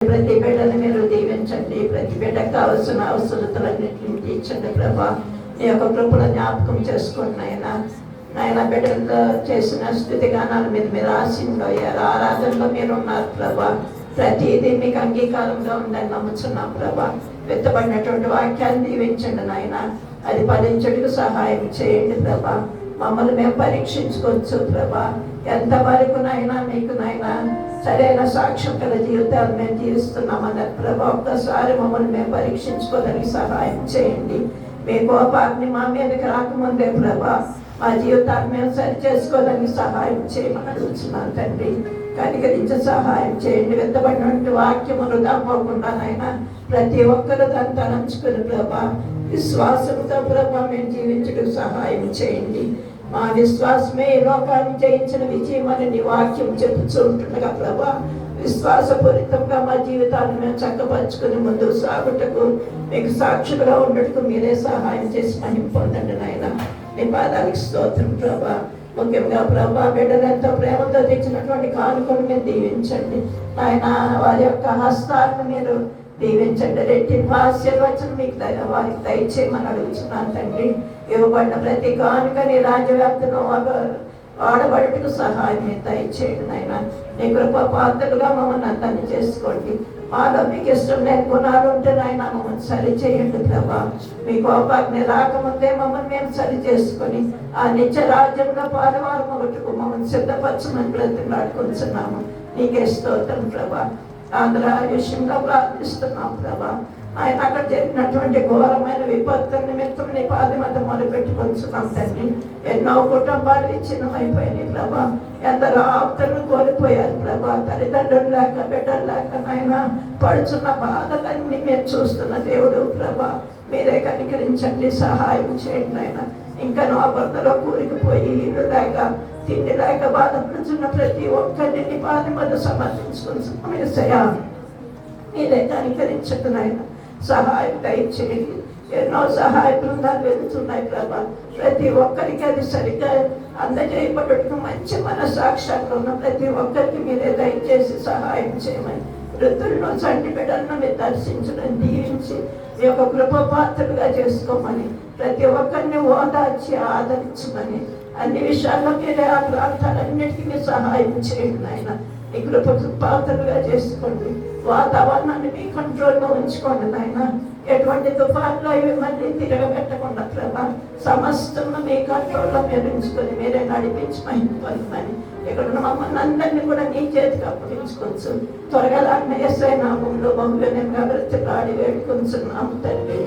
ప్రతి బిడ్డను మీరు దీవించండి. ప్రతి బిడ్డకు కావలసిన అవసరతలన్నింటినీ తీర్చండి ప్రభా. నీ యొక్క కృపను జ్ఞాపకం చేసుకోండి నాయన బిడ్డలతో చేసిన స్థుతి గానాల మీద మీరు ఆశీనులయ్యారు. ఆరాధనలో మీరు ఉన్నారు ప్రభా. ప్రతిదీ మీకు అంగీకారంగా ఉందని నమ్ముతున్నాం ప్రభా. విత్తబడినటువంటి వాక్యాన్ని దీవించండి నాయన. అది ఫలించడానికి సహాయం చేయండి ప్రభా. మమ్మల్ని మేము పరీక్షించుకోవచ్చు ప్రభా. ఎంతవరకు నైనా మీకు నైనా సరైన సాక్ష్యం గల జీవితాలు మేము జీవిస్తున్నామన్నారు ప్రభా. ఒక్కసారి మమ్మల్ని మేము పరీక్షించుకోవడానికి సహాయం చేయండి. మీ కోపాగ్ని మా మీదకి రాకముందే ప్రభా మా జీవితాన్ని మేము సరి చేసుకోవడానికి సహాయం చేయమని అడుగుతున్నాను తండ్రి. కనికరించి సహాయం చేయండి. విత్తబడినటువంటి వాక్యము వృధా పోకుండానైనా ప్రతి ఒక్కరు దాన్ని తలంచుకుని ప్రభా విశ్వాసంతో ప్రభా మేము జీవించడానికి సహాయం చేయండి. మా విశ్వాసమే ఈ లోకాన్ని జయించిన విజయమని నీ వాక్యం చెప్పుతూ ఉంటుండగా ప్రభా విశ్వాసపూరితంగా మా జీవితాన్ని మేము చక్కపరుచుకుని ముందుకు సాగుటకు మీకు సాక్షులుగా ఉండటకు మీరే సహాయం చేసి మహిమ పొందండి నాయన. నీ పాదాలకు స్తోత్రం ప్రభా. ముఖ్యంగా ప్రభా బిడ్డలు ఎంతో ప్రేమతో తెచ్చినటువంటి కానుకను మీరు దీవించండి నాయన. వారి యొక్క హస్తాలను మీరు దీవించండి. రెట్టింపు ఆశీర్వచనం మీకు వారికి దయచేయమని అడుగుతున్నాను తండ్రి. ఇవ్వబడిన ప్రతి కానుకని రాజ్యవ్యాప్తిలో వాడబడుటకు సహాయం మీరు దయచేయండి నాయన. నీ కృప పాత్రలుగా మమ్మల్ని అందరినీ చేసుకోండి. మాలో మీకు ఇష్టం లేని గుణాలు ఉంటే నాయన మమ్మల్ని సరి చేయండి ప్రభా. మీ కోపాగ్ని రాకముందే మమ్మల్ని మేము సరి చేసుకొని ఆ నిత్య రాజ్యంలో పాదవారం ఒకటికు మమ్మల్ని సిద్ధపరచమని బ్రతిమలాడుకుంటున్నాము. నీకే స్తోత్రం ప్రభా. ఆంధ్ర విషయంలో ప్రార్థిస్తున్నాం ప్రభా. ఆయన అక్కడ జరిగినటువంటి ఘోరమైన విపత్తు నిమిత్తం నీ పాదమత మొదలు పెట్టుకొచ్చున్నాం తండ్రి. ఎన్నో కుటుంబాలు విచ్ఛిన్నమైపోయినాయి ప్రభా. ఎందరో ఆప్తులను కోల్పోయారు ప్రభా. తల్లిదండ్రులు లేక బిడ్డలు లేక నాయన పడుచున్న బాధలన్నీ మీరు చూస్తున్న దేవుడు ప్రభా. మీరే కనికరించండి, సహాయం చేయండి ఆయన. ఇంకా నా భర్తలో కూలిపోయి ఇల్లు లేక తిండి లేక బాధపడుతున్న ప్రతి ఒక్కరిని నీ పాదమత సమర్పించుకుంటున్నాం. మీరే కనికరించండి నాయన. సహాయం దయచేయండి. ఎన్నో సహాయ బృందాలు వెళ్తున్నాయి ప్రభా. ప్రతి ఒక్కరికి అది సరిగ్గా అందజేయబడుటకు మంచి మనసాక్షాత్రం ఉన్న ప్రతి ఒక్కరికి మీరే దయచేసి సహాయం చేయమని, వృద్ధులను చంటి బిడ్డలను మీరు దర్శించడం దీవించి మీ యొక్క కృప పాత్రలుగా చేసుకోమని, ప్రతి ఒక్కరిని ఓదార్చి ఆదరించమని, అన్ని విషయాల్లో మీరే ఆ ప్రాంతాలన్నిటికీ మీరు సహాయం చేయండి నాయన. ఈ కృప పాత్రలుగా చేసుకోండి. వాతావరణాన్ని మీ కంట్రోల్లో ఉంచుకోండి నాయన. ఎటువంటి తుఫాన్లో ఇవి మళ్ళీ తిరగబెట్టకుండా ప్రభా సమస్తం మీ కంట్రోల్లో మీరు ఉంచుకొని మీరే నడిపించి మహిమని ఇక్కడ మమ్మల్ని అందరినీ కూడా నీ చేతికి అప్పగించుకోవచ్చు. త్వరగా యేసయ్య నామములో బహుగా నేను బ్రతిలాడి వేడుకొంచున్నాము తండ్రి.